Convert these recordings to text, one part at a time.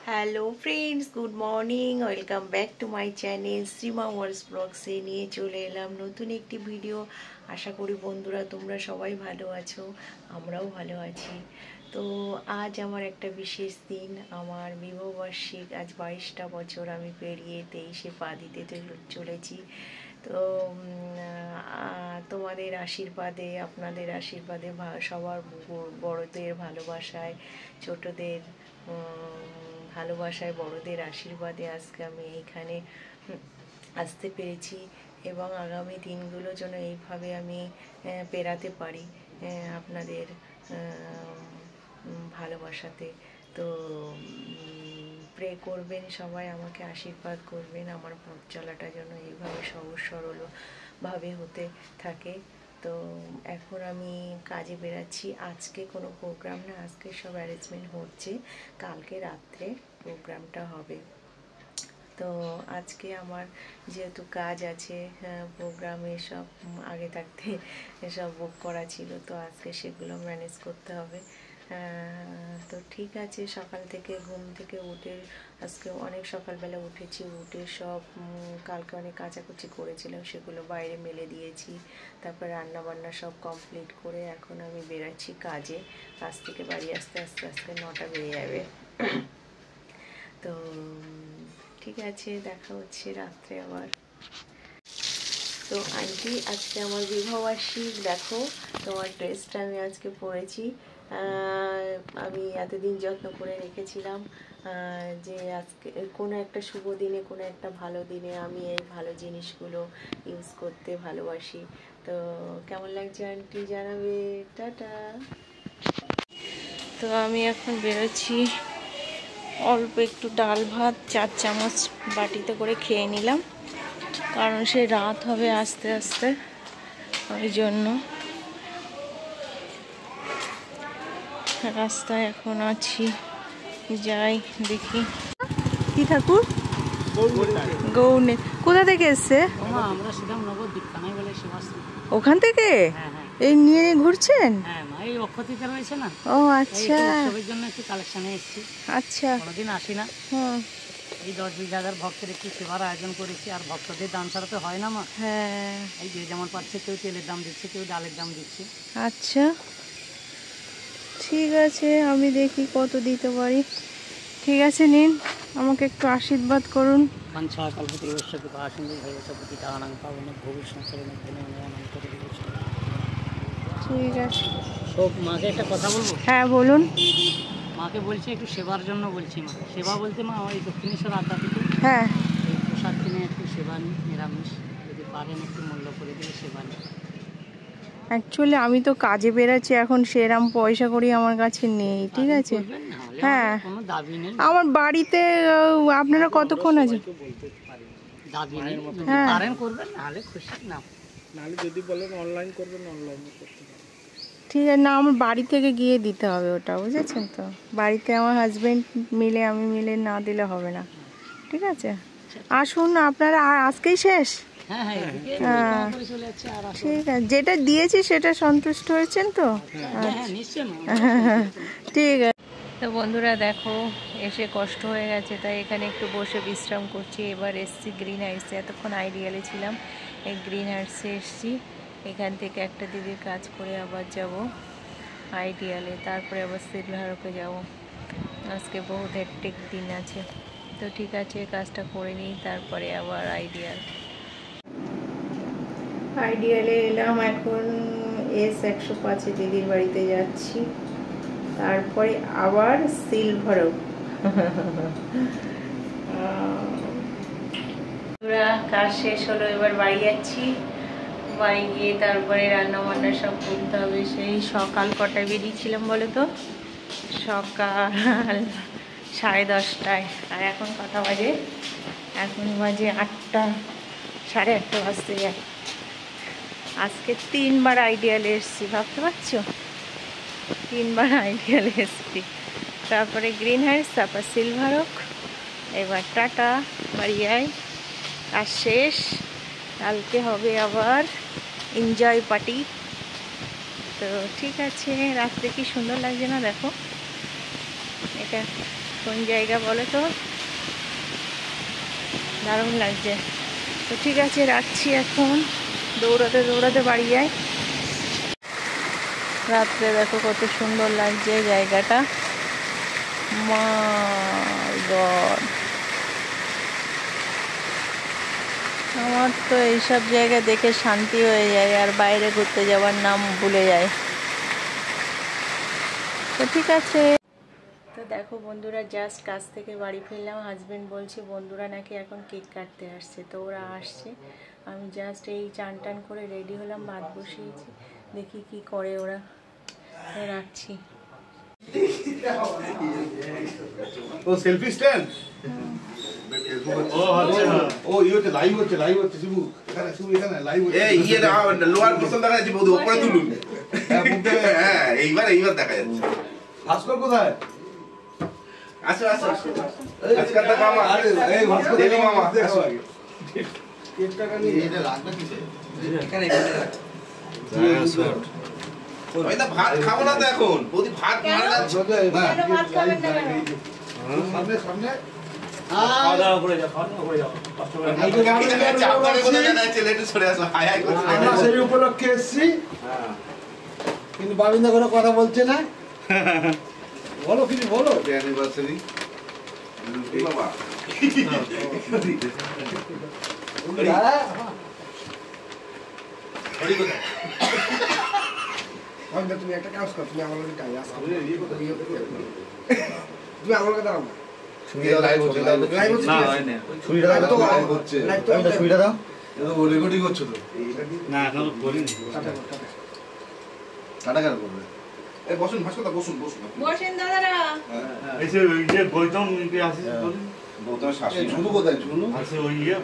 Hello friends, good morning. Welcome back to my channel Shrima worlds ব্লগসে নিয়ে চলে এলাম নতুন একটি ভিডিও। আশা করি বন্ধুরা তোমরা সবাই ভালো আছো, আমরাও ভালো আছি। তো আজ আমার একটা বিশেষ দিন, আমার বিবাহবার্ষিক। আজ 22টা বছর আমি পেরিয়ে 23-এ পা দিতে চলেছি। তো তোমাদের আশীর্বাদে, আপনাদের আশীর্বাদে, সবার বড়দের ভালোবাসায়, ছোটদের ভালোবাসায়, বড়দের আশীর্বাদে আজকে আমি এইখানে আসতে পেরেছি এবং আগামী দিনগুলো যেন এইভাবে আমি পেরাতে পারি আপনাদের ভালোবাসাতে। তো প্রে করবেন সবাই, আমাকে আশীর্বাদ করবেন, আমার পথ চলাটা যেন এইভাবে সহজ সরলভাবে হতে থাকে। তো এখন আমি কাজে বেরাচ্ছি। আজকে কোনো প্রোগ্রাম না, আজকে সব অ্যারেঞ্জমেন্ট হচ্ছে, কালকে রাত্রে প্রোগ্রামটা হবে। তো আজকে আমার যেহেতু কাজ আছে, প্রোগ্রামে সব আগে থাকতে সব বুক করা ছিল, তো আজকে সেগুলো ম্যানেজ করতে হবে। তো ঠিক আছে, সকাল থেকে ঘুম থেকে উঠে আজকে অনেক সকালবেলা উঠেছি, উঠে সব কালকে অনেক কাচাকুচি করেছিলাম সেগুলো বাইরে মেলে দিয়েছি। তারপর রান্না বান্না সব কমপ্লিট করে এখন আমি বেরাচ্ছি কাজে। কাজ থেকে বাড়ি আসতে আস্তে আস্তে 9টা বেজে যাবে। তো ঠিক আছে, দেখা হচ্ছে রাত্রে আবার। তো আন্টি, আজকে আমার বিবাহবার্ষিক, দেখো তোমার ড্রেসটা আমি আজকে পরেছি। আমি এতদিন যত্ন করে রেখেছিলাম যে আজকে কোনো একটা শুভ দিনে, কোনো একটা ভালো দিনে আমি এই ভালো জিনিসগুলো ইউজ করতে ভালোবাসি। তো কেমন লাগছে আন্টি জানাবে। টাটা। তো আমি এখন বেরোচ্ছি, অল্প একটু ডাল ভাত 4 চামচ বাটিতে করে খেয়ে নিলাম, কারণ সে রাত হবে আস্তে আস্তে, ওই জন্য। রাস্তায় এখন আছি, যাই দেখি। কি ঠাকুর? গৌনে। কোথা থেকে এসছে? ওখান থেকে এই নিয়ে ঘুরছেন? ও আচ্ছা, আচ্ছা। এই 10-20 হাজার ভক্তের একটু সেবার আয়োজন করেছি, আর ভক্তদের দান ছাড়া তো হয় না মা। হ্যাঁ, এই যে যেমন পাচ্ছে, কেউ তেলের দাম দিচ্ছে, কেউ ডালের দাম দিচ্ছে। আচ্ছা, ঠিক আছে, আমি দেখি কত দিতে পারি। ঠিক আছে, নিন, আমাকে একটু আশীর্বাদ করুন। ঠিক আছে। সব মাকে একটা কথা বলবো? হ্যাঁ, বলুন। মাকে বলছি একটু সেবার জন্য বলছি মা। সেবা বলতে মা, আমার এই দক্ষিণেশ্বর আড্ডা থেকে হ্যাঁ, এই প্রসাদ কিনে একটু সেবা নিই, নিরামিষ, যদি পারেন একটু মূল্য করে দিয়ে সেবা নিই। অ্যাকচুয়ালি আমি তো কাজে বেরাচ্ছি, এখন সেরকম পয়সা করি আমার কাছে নেই। ঠিক আছে, হ্যাঁ, কোনো দাবি নেই আমার বাড়িতে আপনারা কতক্ষণ আছে? দাবি নেই, যদি পারেন করবেন, নাহলে খুশি না, নাহলে যদি বলেন অনলাইন করবেন, অনলাইনে করতে পারেন। ঠিক আছে, না আমার বাড়ি থেকে গিয়ে দিতে হবে ওটা, বুঝেছেন তো? বাড়িতে আমার হাজবেন্ড মিলে, আমি মিলে না দিলে হবে না। ঠিক আছে, আসুন আপনারা। আজকেই শেষ? হ্যাঁ, ঠিক আছে, যেটা দিয়েছি সেটা সন্তুষ্ট হয়েছেন তো? ঠিক আছে। তো বন্ধুরা দেখো, এসে কষ্ট হয়ে গেছে, তাই এখানে একটু বসে বিশ্রাম করছি। এবার এসছি গ্রিন হাইটসে, এতক্ষণ আইডিয়ালে ছিলাম, এই গ্রিন হাইটসে এসছি। এখান থেকে একটা দিদির কাজ করে আবার যাব আইডিয়ালে, তারপরে আবার সিলভারকে যাব। আজকে বহুত হেক্টিক দিন আছে। তো ঠিক আছে, কাজটা করে নিই, তারপরে আবার আইডিয়ালে এলাম। এখন S105 দিদির বাড়িতে যাচ্ছি, তারপরে আবার সিলভারও। কাজ শেষ হলো, এবার বাড়ি যাচ্ছি। বাড়ি গিয়ে তারপরে রান্না বান্না সব করতে হবে। সেই সকাল কটায় বেরিয়েছিলাম বলো তো? সকাল 10:30টায়। আর এখন কটা বাজে? এখন বাজে 8টা, 8:30 বাজতে যায়। আজকে 3বার আইডিয়ালে এসছি, ভাবতে পারছো? 3বার আইডিয়ালে এসছি, তারপরে গ্রিন হাইটস, তারপর সিলভারক। এবার টাটা, বাড়ি যাই, কাজ শেষ। কালকে হবে আবার এনজয় পার্টি। তো ঠিক আছে, রাত্রে কি সুন্দর লাগছে না দেখো, এটা কোন জায়গা বলো তো? দারুণ লাগছে। তো ঠিক আছে, রাখছি এখন, দৌড়াতে দৌড়াতে বাড়ি যাই। রাত্রে দেখো কত সুন্দর লাগছে জায়গাটা। মাই গড, আমার তো এইসব জায়গা দেখে শান্তি হয়ে যায়, আর বাইরে ঘুরতে যাওয়ার নাম ভুলে যায়। তো ঠিক আছে। তো দেখো বন্ধুরা, জাস্ট কাজ থেকে বাড়ি ফিরলাম। হাজবেন্ড বলছে বন্ধুরা নাকি এখন কেক কাটতে আসছে, তো ওরা আসছে। আমি জাস্ট এই চান টান করে রেডি হলাম, ভাত বসিয়েছি, দেখি কি করে ওরা। রাখছি। ও সেলফি স্ট্যান্ড, ও আচ্ছা, ও ইয়েতে লাইভ হচ্ছে শিবু, এখানে শিবু এখানে লাইভ হচ্ছে। এই ইয়ে লোয়ার পোর্শন দেখা যাচ্ছে, বৌদি উপরে তুলুন। হ্যাঁ এইবার দেখা যাচ্ছে। ভাস্কর কোথায়? আসো আজকাল তো মামা, এই ভাস্কর দেখো মামা, দেখো আগে কেকটা নিয়ে এটা রাখনা কিসে? এখানে রাখ। ওই না ভাত খাবো না তো এখন, বৌদি ভাত মারা যাচ্ছে না। ভাত খাবেন না কেন? সামনে খাওয়া দাওয়া করে যাও, আমরা সেই উপলক্ষে এসেছি, কিন্তু বাবিন্দা কোনো কথা বলছে না। বলো কিছু বলো। অ্যানিভার্সারি বাবা, তুমি একটা কাজ করো, তুমি আমার কাছে কাজ আসো, তুমি আমার কাছে দাও না। সুবিধা লাইভ হচ্ছে, লাইভ হচ্ছে না, হয় না। সুবিধা তো লাইভ হচ্ছে, এটা সুবিধা দাও। এটা তো রেকর্ডিং হচ্ছে তো। না এখন করিনি। টাটা কেন করবে? এই বসুন ভাস্কর দা, বসুন দাদারা। এই যে গৌতম কি আসিস বল? গৌতমের শাশুড়ি ঝুনু কোথায়? ঝুনু আছে ওই ইয়ে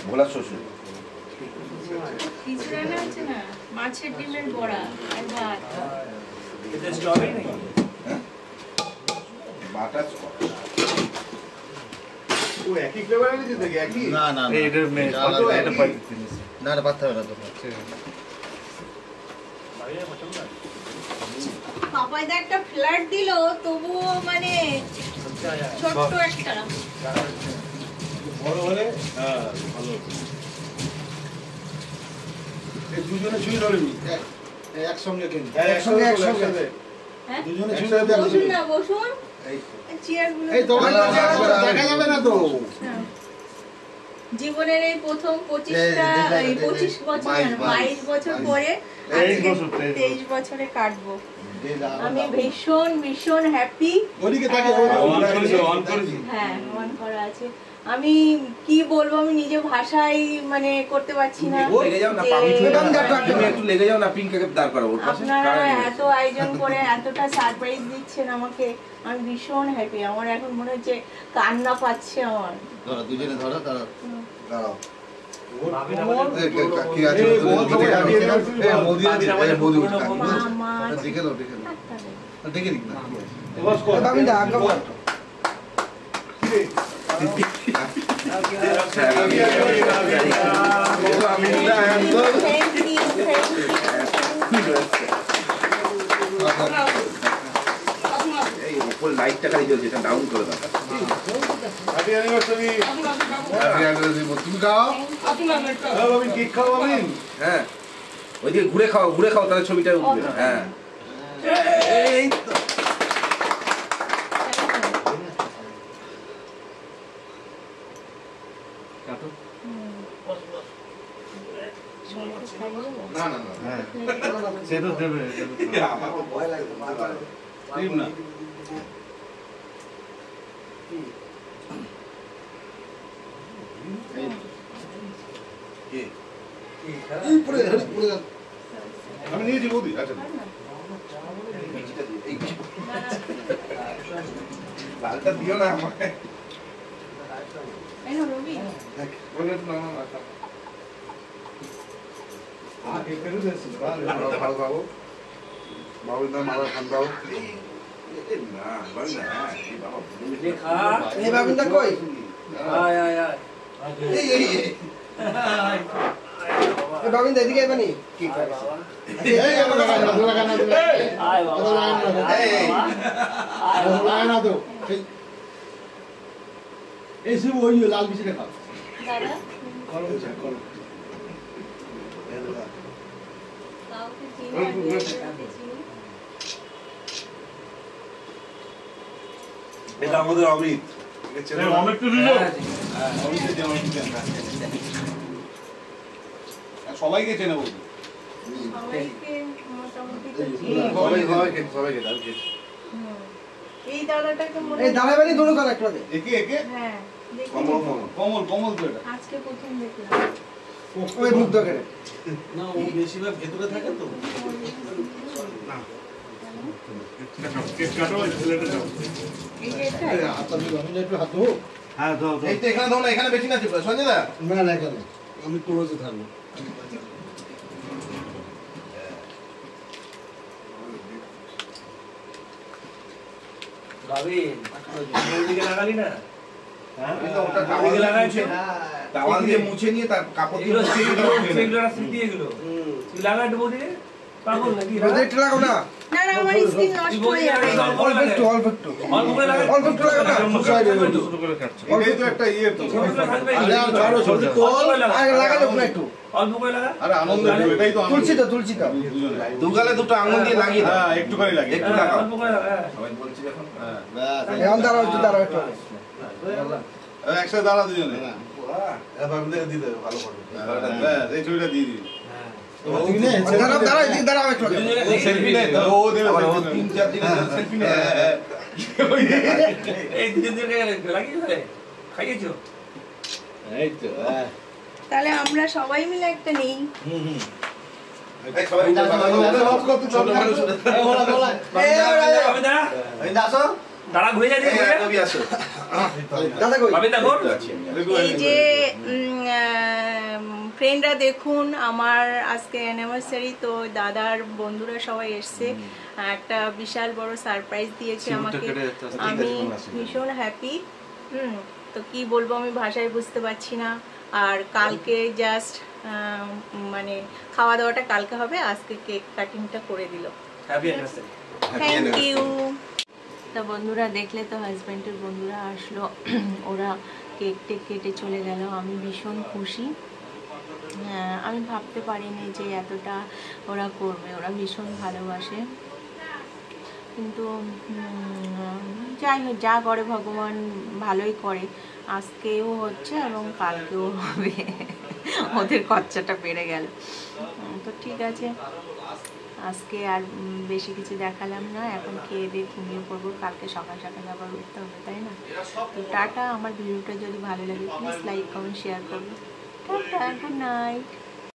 ভোলার শ্বশুর। কিছু রান্না হচ্ছে না, মাছের ডিমের বড়া আর ভাত। এটা স্ট্রবেরি নাকি? হ্যাঁ বাটার ও একই ফ্লেভার এনেছে দেখি, একই না না এটা এটা পাই না না পাতা না তো। পাপাইদা একটা ফ্ল্যাট দিল, তবুও মানে ছোট্ট একটা। বড় হলে হ্যাঁ ভালো। এই দুজনে ছুঁয়ে ধরবি, একসঙ্গে কিনে একসঙ্গে হ্যাঁ দুজনে ছুঁয়ে ধরবি। বসুন না, বসুন। চেয়ারগুলো এই তোমার দেখা যাবে না তো। জীবনের এই প্রথম 25 বছর 22 বছর পরে 23 বছরে কাটবো। আমি ভীষণ হ্যাপি। ওদিকে তাকে অন করেছি। হ্যাঁ অন করা আছে। আমি কি বলবো, আমি নিজে ভাষায় মানে করতে পারছি না। লেগে যাও না, তুমি একটু লেগে যাও না, পিঙ্কাকে দাঁড় করাবো। আপনারা এত আয়োজন করে এতটা সারপ্রাইজ দিচ্ছেন আমাকে, আমি ভীষণ হ্যাপি। আমার এখন মনে হচ্ছে কান্না পাচ্ছে আমার। ধরো দুজনে ধরো, দাঁড়াও দাঁড়াও। কি আছে মোদি আছে, মোদি মা দেখে দাও দেখে দিক না। বাবিন্দা আগে বল। লাইটটা খালি জ্বলছে, এটা ডাউন করে দাও। Happy anniversary. Happy anniversary. তুমি খাও, বাবিন কেক খাও বাবিন। হ্যাঁ ওইদিকে ঘুরে খাও তাহলে ছবিটা উঠবে। হ্যাঁ এই তো না না না, হ্যাঁ সে তো দেবে। আমার ভয় লাগে ঠিক না। আমি নিয়েছি বৌদি। আচ্ছা লালটা দিও না আমাকে। বলে না না না ভালো খাবো বাবুর নাম মারা খান দাও। বাবিন্দা কই? বাবিন্দা এদিকে আইবানি কি করে? এই শিবু ওই লাল বিচিটা খাও দাদা কলম চা কলম কাউকে চিনি আর কাউকে চিনি এটা আমাদের অমিত অনেক তো দিল সবাইকে চেনে বলবো সবাইকে মোটামুটি তো চিনি। সবাইকে দাও খেয়েছি। এই দাদাটাকে মনে এই দাঁড়াবে নি দোনো কাল একটা দে একে একে হ্যাঁ দেখি কমল কমল তো এটা আজকে প্রথম দেখলাম ওই মুখ ধরে না ও বেশিরভাগ ভেতরে থাকে তো কেক কাটো ছেলেটা যাও এই যে এটা হাত আমি একটু হাত ধো হ্যাঁ দাও এই তো এখানে দাও না এখানে বেশি না সঞ্জয় দা না না এখানে আমি ক্লোজে থাকবো এই তো ওটা টাওয়াল দিয়ে মুছে টাওয়াল দিয়ে মুছে নিয়ে তার কাপড় দিয়ে মুছে নিয়ে প্রজেক্ট লাগাও না না না আমার স্কিন নষ্ট হয়ে যাবে অল্প একটু অল্প একটু অল্প একটু লাগাও না শুরু করে কাটছো এটাই তো একটা ইয়ে তো আরে আর ছাড়ো ছোট তোল আরে লাগালো না একটু আরে আনন্দ দেবে, এটাই তো তুলছি তো তুলছি তো দুগালে দুটো আঙুল দিয়ে লাগিয়ে দাও হ্যাঁ একটুখানি লাগে একটু লাগাও সবাই বলছি যখন এখন দাঁড়াও একটু একসাথে দাঁড়া দুজনে এবার দিয়ে দিতে ভালো করে ব্যাস, এই ছবিটা দিয়ে দিবি দাঁড়াও দাঁড়াও এদিকে দাঁড়াও একটু সেলফি নেই তো ও দেবে তিন চার দিন সেলফি নেই তাহলে আমরা সবাই মিলে একটা নেই এই সবাই ছোট মানুষ এই আসো দাঁড়া ঘুরে যাচ্ছে এই রবি আসো দাদা কই এই যে ফ্রেন্ডরা দেখুন আমার আজকে অ্যানিভার্সারি তো দাদার বন্ধুরা সবাই এসছে একটা বিশাল বড় সারপ্রাইজ দিয়েছে আমাকে আমি ভীষণ হ্যাপি তো কি বলবো আমি ভাষায় বুঝতে পারছি না আর কালকে জাস্ট মানে খাওয়া দাওয়াটা কালকে হবে আজকে কেক কাটিংটা করে দিল থ্যাংক ইউ তা বন্ধুরা দেখলে তো হাজব্যান্ডের বন্ধুরা আসলো ওরা কেক টেক কেটে চলে গেল আমি ভীষণ খুশি আমি ভাবতে পারিনি যে এতটা ওরা করবে ওরা ভীষণ ভালোবাসে কিন্তু যাই হোক যা করে ভগবান ভালোই করে আজকেও হচ্ছে এবং কালকেও হবে ওদের খরচাটা বেড়ে গেল তো ঠিক আছে আজকে আর বেশি কিছু দেখালাম না এখন খেয়ে দিয়ে ঘুমিয়ে পড়বো কালকে সকাল সকাল আবার উঠতে হবে তাই না তো টাটা আমার ভিডিওটা যদি ভালো লাগে প্লিজ লাইক কমেন্ট শেয়ার করবে টাটা গুড নাইট